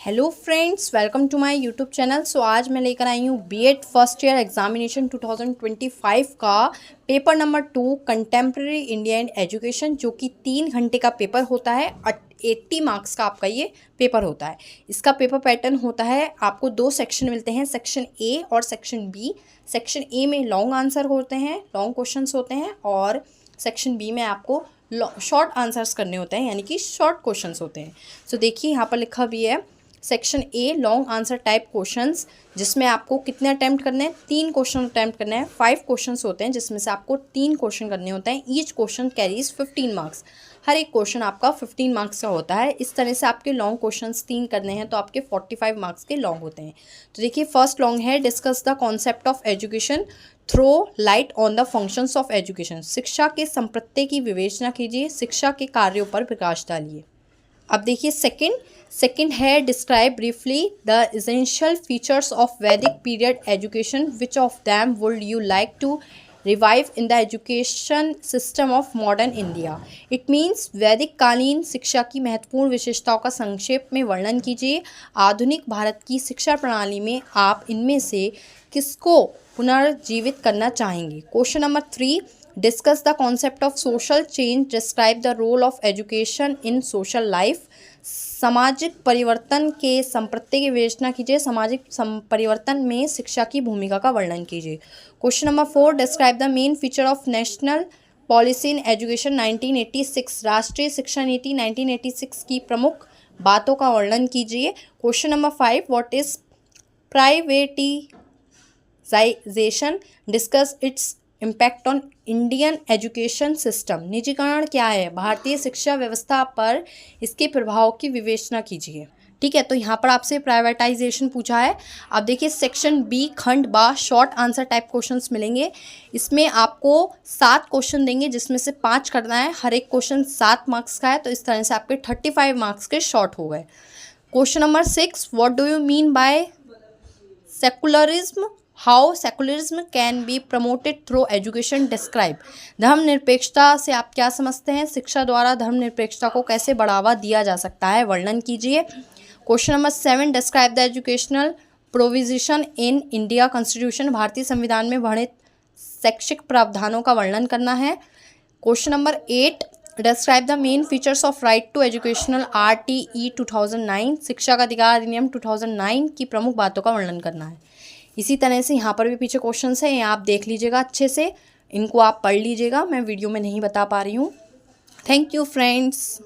Hello friends, welcome to my YouTube channel. So आज मैं लेकर आई हूँ बीएड फर्स्ट ईयर एग्जामिनेशन 2025 का paper number 2 contemporary Indian education, जो कि 3 घंटे का पेपर होता है। 80 मार्क्स का आपका ये पेपर होता है। इसका पेपर पैटर्न होता है, आपको 2 सेक्शन मिलते हैं, सेक्शन ए और सेक्शन बी। सेक्शन ए में लॉन्ग आंसर होते हैं, लॉन्ग क्वेश्चंस होते हैं, और सेक्शन बी में आपको शॉर्ट आंसर्स करने होते हैं, यानी कि शॉर्ट क्वेश्चंस होते हैं। सो देखिए यहाँ पर लिखा भी है section a long answer type questions, जिसमें आपको कितने अटैम्प्ट करने हैं, 3 क्वेश्चन अटैम्प्ट करने हैं। 5 क्वेश्चंस होते हैं, जिसमें से आपको 3 क्वेश्चन करने होते हैं। Each question carries 15 marks. हर एक क्वेश्चन आपका 15 मार्क्स का होता है। इस तरह से आपके लॉन्ग क्वेश्चंस 3 करने हैं, तो आपके 45 मार्क्स के लॉन्ग होते हैं। तो देखिए फर्स्ट लॉन्ग है, discuss the concept of education, throw light on the functions of education. शिक्षा के संप्रत्यय की विवेचना कीजिए, शिक्षा के कार्यों पर प्रकाश डालिए। अब देखिए सेकंड है describe briefly the essential features of Vedic period education, which of them would you like to revive in the education system of modern India. It means वैदिक कालीन शिक्षा की महत्वपूर्ण विशेषताओं का संक्षेप में वर्णन कीजिए। आधुनिक भारत की शिक्षा प्रणाली में आप इनमें से किसको पुनर्जीवित करना चाहेंगे। Question number 3, discuss the concept of social change, describe the role of education in social life. सामाजिक परिवर्तन के संप्रत्यय की विवेचना कीजिए, सामाजिक परिवर्तन में शिक्षा की भूमिका का वर्णन कीजिए। Question number 4, describe the main feature of national policy in education 1986, राष्ट्रीय शिक्षा नीति 1986 की प्रमुख बातों का वर्णन कीजिए। Question number 5, what is privatisation, discuss its impact on Indian education system. निजीकरण क्या है, भारतीय शिक्षा व्यवस्था पर इसके प्रभाव की विवेचना कीजिए। ठीक है, तो यहाँ पर आपसे प्राइवेटाइजेशन पूछा है। अब देखिए सेक्शन बी खंड बा शॉर्ट आंसर टाइप क्वेश्चंस मिलेंगे। इसमें आपको 7 क्वेश्चन देंगे, जिसमें से 5 करना है। हर एक क्वेश्चन 7 मार्क्स का है, तो इस तरह से आपके 35 मार्क्स के शॉर्ट हो गए। Question number 6, what do you mean by secularism, how secularism can be promoted through education, describe. धर्मनिरपेक्षता से आप क्या समझते हैं, शिक्षा द्वारा धर्मनिरपेक्षता को कैसे बढ़ावा दिया जा सकता है, वर्णन कीजिए। Question number 7, describe the educational provision in India constitution, भारतीय संविधान में वर्णित शैक्षिक प्रावधानों का वर्णन करना है। Question number 8, describe the main features of right to educational RTE 2009, शिक्षा का अधिकार अधिनियम 2009 की प्रमुख बातों का वर्णन करना है। इसी तरह से यहाँ पर भी पीछे क्वेश्चंस हैं, आप देख लीजिएगा अच्छे से, इनको आप पढ़ लीजिएगा, मैं वीडियो में नहीं बता पा रही हूँ। Thank you friends.